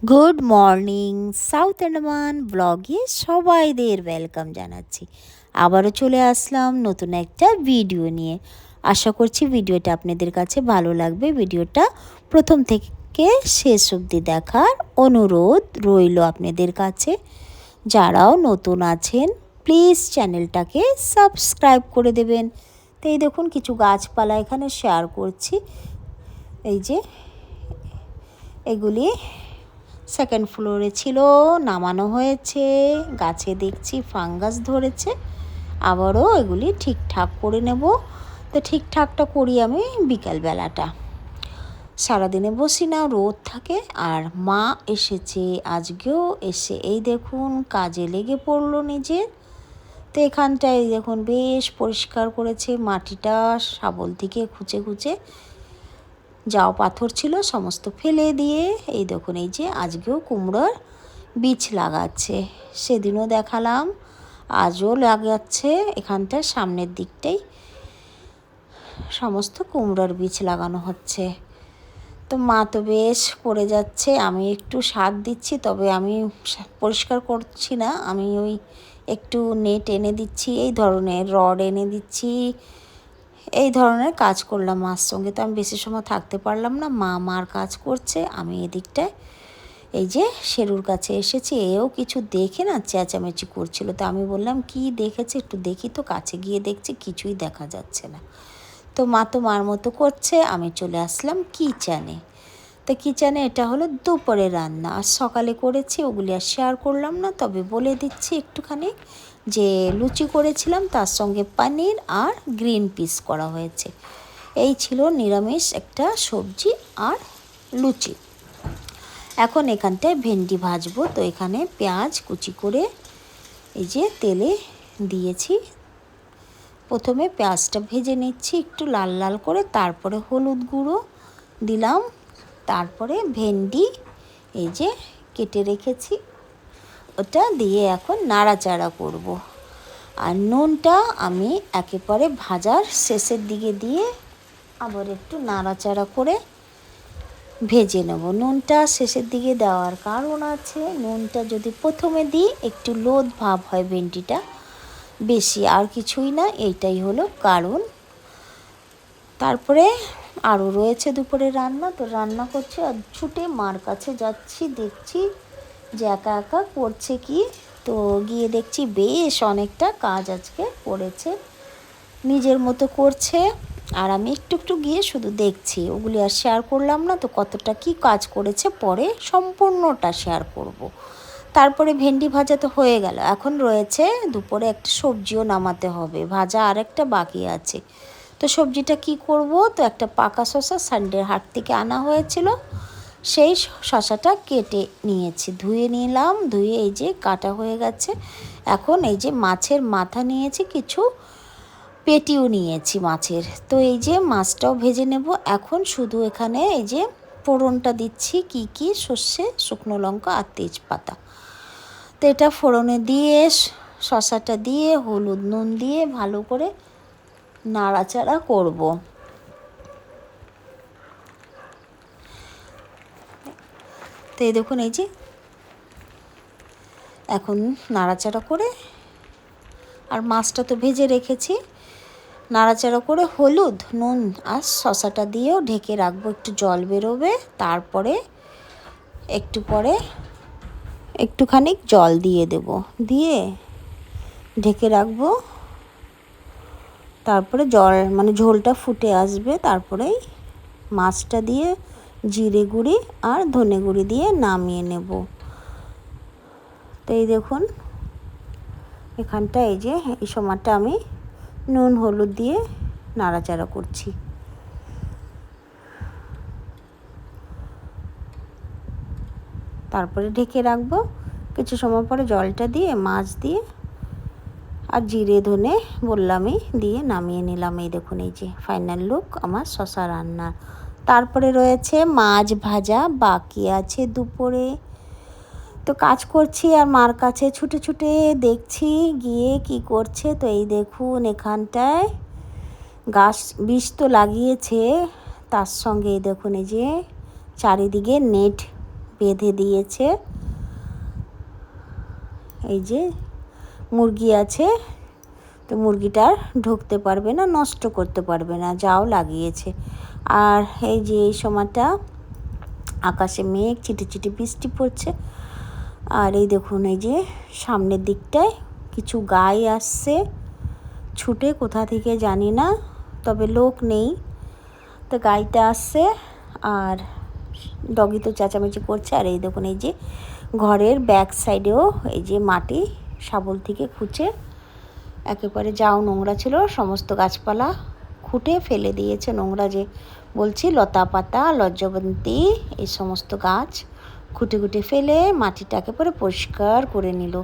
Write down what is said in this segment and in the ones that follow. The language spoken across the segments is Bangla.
গুড মর্নিং সাউথ আন্ডামান ব্লগে সবাইদের ওয়েলকাম জানাচ্ছি। আবারও চলে আসলাম নতুন একটা ভিডিও নিয়ে। আশা করছি ভিডিওটা আপনাদের কাছে ভালো লাগবে। ভিডিওটা প্রথম থেকে শেষ অবধি দেখার অনুরোধ রইল আপনাদের কাছে। যারাও নতুন আছেন প্লিজ চ্যানেলটাকে সাবস্ক্রাইব করে দেবেন। তো এই দেখুন কিছু গাছপালা এখানে শেয়ার করছি। এই যে এগুলি সেকেন্ড ফ্লোরে ছিল, নামানো হয়েছে। গাছে দেখছি ফাঙ্গাস ধরেছে, আবারও এগুলি ঠিকঠাক করে নেব। তো ঠিকঠাকটা করি আমি বিকালবেলাটা, সারাদিনে বসি না, রোদ থাকে। আর মা এসেছে আজকেও, এসে এই দেখুন কাজে লেগে পড়লো নিজে। তো এখানটায় দেখুন বেশ পরিষ্কার করেছে, মাটিটা শাবল থেকে খুঁচে খুঁচে যাও পাথর ছিল সমস্ত ফেলে দিয়ে এই দেখুন এই যে আজকেও কুমড়োর বীজ লাগাচ্ছে। সেদিনও দেখালাম, আজও লাগাচ্ছে। এখানটার সামনের দিকটাই সমস্ত কুমড়োর বীজ লাগানো হচ্ছে। তো মা তো বেশ করে যাচ্ছে, আমি একটু সাথ দিচ্ছি, তবে আমি পরিষ্কার করছি না, আমি ওই একটু নেট এনে দিচ্ছি, এই ধরনের রড এনে দিচ্ছি, এই ধরনের কাজ করলাম মার সঙ্গে। তো আমি বেশি সময় থাকতে পারলাম না, মার কাজ করছে, আমি এদিকটায় এই যে শেরুর কাছে এসেছি। এও কিছু দেখে না চেঁচামেচি করছিল। তো আমি বললাম কি দেখেছে একটু দেখি। তো কাছে গিয়ে দেখছি কিছুই দেখা যাচ্ছে না। তো মা তো মার মতো করছে, আমি চলে আসলাম কিচেনে। তো কিচেনে এটা হলো দুপুরে রান্না, আর সকালে করেছি ওগুলি আর শেয়ার করলাম না, তবে বলে দিচ্ছি একটুখানি যে লুচি করেছিলাম, তার সঙ্গে পনির আর গ্রিন পিস করা হয়েছে। এই ছিল নিরামিষ একটা সবজি আর লুচি। এখন এখানটায় ভেন্ডি ভাজবো। তো এখানে পেঁয়াজ কুচি করে এই যে তেলে দিয়েছি। প্রথমে পেঁয়াজটা ভেজে নিচ্ছি একটু লাল লাল করে, তারপরে হলুদ গুঁড়ো দিলাম, তারপরে ভেন্ডি এই যে কেটে রেখেছি ওটা দিয়ে এখন নাড়াচাড়া করব। আর নুনটা আমি একেবারে ভাজার শেষের দিকে দিয়ে আবার একটু নাড়াচাড়া করে ভেজে নেব। নুনটা শেষের দিকে দেওয়ার কারণ আছে, নুনটা যদি প্রথমে দিই একটু লোদ ভাব হয় ভেন্ডিটা, বেশি আর কিছুই না, এইটাই হলো কারণ। তারপরে আরও রয়েছে দুপুরে রান্না। তো রান্না করছি আর ছুটে মার কাছে যাচ্ছি, দেখছি যে একা একা করছে কি। তো গিয়ে দেখছি বেশ অনেকটা কাজ আজকে করেছে, নিজের মতো করছে। আর আমি একটু একটু গিয়ে শুধু দেখছি, ওগুলি আর শেয়ার করলাম না। তো কতটা কি কাজ করেছে পরে সম্পূর্ণটা শেয়ার করব। তারপরে ভেন্ডি ভাজা তো হয়ে গেল, এখন রয়েছে দুপুরে একটা সবজিও নামাতে হবে, ভাজা আর একটা বাকি আছে। তো সবজিটা কি করব, তো একটা পাকা শসা সানডের হাট থেকে আনা হয়েছিল, সেই শসাটা কেটে নিয়েছি, ধুয়ে নিলাম, ধুয়ে এই যে কাটা হয়ে গেছে। এখন এই যে মাছের মাথা নিয়েছি, কিছু পেটিও নিয়েছি মাছের। তো এই যে মাছটাও ভেজে নেব। এখন শুধু এখানে এই যে ফোড়নটা দিচ্ছি, কি কি সর্ষে, শুকনো লঙ্কা আর তেজপাতা। তো এটা ফোড়নে দিয়ে শসাটা দিয়ে হলুদ নুন দিয়ে ভালো করে নাড়াচাড়া করব। তো এই দেখুন এই যে এখন নাড়াচাড়া করে, আর মাছটা তো ভেজে রেখেছি, নাড়াচাড়া করে হলুদ নুন আর শসাটা দিয়েও ঢেকে রাখবো, একটু জল বেরোবে, তারপরে একটু পরে একটুখানি জল দিয়ে দেব, দিয়ে ঢেকে রাখবো। তারপরে জল মানে ঝোলটা ফুটে আসবে, তারপরেই মাছটা দিয়ে জিরে গুঁড়ি আর ধনে গুঁড়ি দিয়ে নামিয়ে নেব। তো এই দেখুন এখানটা এই যে এই সময়টা আমি নুন হলুদ দিয়ে নাড়াচাড়া করছি। তারপরে ঢেকে রাখবো, কিছু সময় পরে জলটা দিয়ে মাছ দিয়ে আর জিরে ধনে বললামই দিয়ে নামিয়ে নিলাম। এই দেখুন এই যে ফাইনাল লুক আমার শশা রান্নার। তারপরে রয়েছে মাছ ভাজা বাকি আছে দুপুরে। তো কাজ করছি আর মার কাছে ছুটে ছুটে দেখছি গিয়ে কি করছে। তো এই দেখুন এখানটায় গাছ বীজ তো লাগিয়েছে, তার সঙ্গে এই দেখুন এই যে চারিদিকে নেট বেঁধে দিয়েছে। এই যে মুরগি আছে, তো মুরগিটার ঢুকতে পারবে না, নষ্ট করতে পারবে না, যাও লাগিয়েছে। আর এই যে এই সময়টা আকাশে মেঘ, চিটি বৃষ্টি পড়ছে। আর এই দেখুন, এই যে সামনের দিকটায় কিছু গাই আসছে ছুটে, কোথা থেকে জানি না, তবে লোক নেই। তো গাইটা আসছে আর ডগি তো চেঁচামেচি করছে। আর এই দেখুন, এই যে ঘরের ব্যাক সাইডেও এই যে মাটি শাবল থেকে খুঁচে একেবারে যাও নোংরা ছিল সমস্ত গাছপালা খুঁটে ফেলে দিয়েছে। নোংরা যে বলছি, লতা পাতা, লজ্জাবন্তী, এই সমস্ত গাছ খুঁটে খুঁটে ফেলে মাটিটা একেবারে পরিষ্কার করে নিল।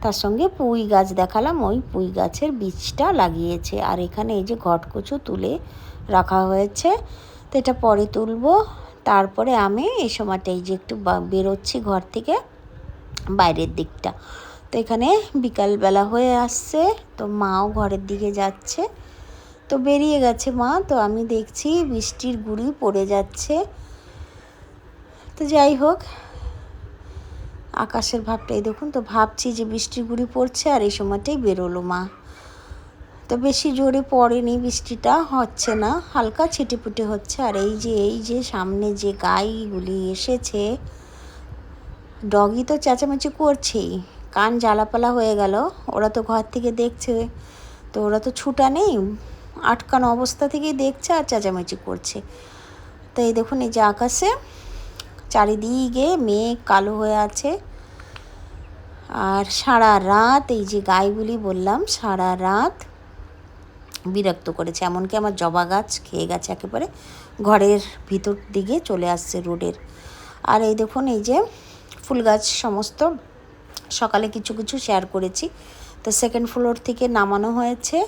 তার সঙ্গে পুঁই গাছ দেখালাম, ওই পুঁই গাছের বীজটা লাগিয়েছে। আর এখানে এই যে ঘটকচু তুলে রাখা হয়েছে, তো এটা পরে তুলবো। তারপরে আমি এই সময়টা এই যে একটু বেরোচ্ছি ঘর থেকে বাইরের দিকটা। তো এখানে বিকালবেলা হয়ে আসছে, তো মাও ঘরের দিকে যাচ্ছে, তো বেরিয়ে গেছে মা। তো আমি দেখছি বৃষ্টির গুঁড়ি পড়ে যাচ্ছে। তো যাই হোক, আকাশের ভাবটাই দেখুন। তো ভাবছি যে বৃষ্টির গুঁড়ি পড়ছে আর এই সময়টাই বেরোলো মা। তো বেশি জোরে পড়েনি, বৃষ্টিটা হচ্ছে না, হালকা ছিটেপুটে হচ্ছে। আর এই যে সামনে যে গাইগুলি এসেছে, ডগি তো চেঁচামেচি করছেই, কান জ্বালাপালা হয়ে গেল। ওরা তো ঘর থেকে দেখছে, তো ওরা তো ছুটা নেই, আটকানো অবস্থা থেকেই দেখছে আর চেঁচামেচি করছে। তো এই দেখুন, এই যে আকাশে চারিদিকে মেঘ কালো হয়ে আছে। আর সারা রাত এই যে গাইগুলি বললাম, সারা রাত বিরক্ত করেছে, এমনকি আমার জবা গাছ খেয়ে গেছে, একেবারে ঘরের ভিতর দিকে চলে আসছে রোডের। আর এই দেখুন, এই যে ফুল গাছ সমস্ত সকালে কিছু কিছু শেয়ার করেছি, তো সেকেন্ড ফ্লোর থেকে নামানো হয়েছে।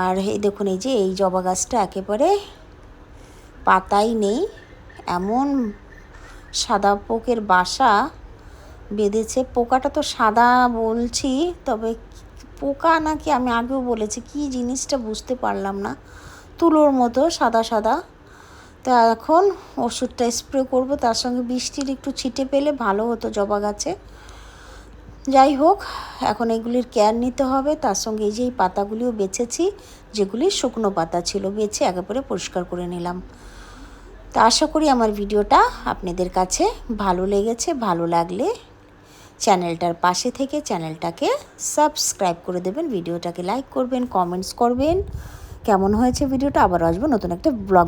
আর এই দেখুন, এই যে এই জবা গাছটা একেবারে পাতাই নেই, এমন সাদা পোকের বাসা বেঁধেছে। পোকাটা তো সাদা বলছি, তবে পোকা নাকি আমি আগেও বলেছি, কি জিনিসটা বুঝতে পারলাম না, তুলোর মতো সাদা সাদা। তো এখন ওষুধটা স্প্রে করব, তার সঙ্গে বৃষ্টির একটু ছিটে পেলে ভালো হতো জবা গাছে। যাই হোক, এখন এগুলির কেয়ার নিতে হবে। তার সঙ্গে এই যে এই পাতাগুলিও বেছেছি, যেগুলি শুকনো পাতা ছিল, বেছে একেবারে পরিষ্কার করে নিলাম। তা আশা করি আমার ভিডিওটা আপনাদের কাছে ভালো লেগেছে। ভালো লাগলে চ্যানেলটার পাশে থেকে চ্যানেলটাকে সাবস্ক্রাইব করে দেবেন, ভিডিওটাকে লাইক করবেন, কমেন্টস করবেন কেমন হয়েছে ভিডিওটা। আবার আসবো নতুন একটা ব্লগ।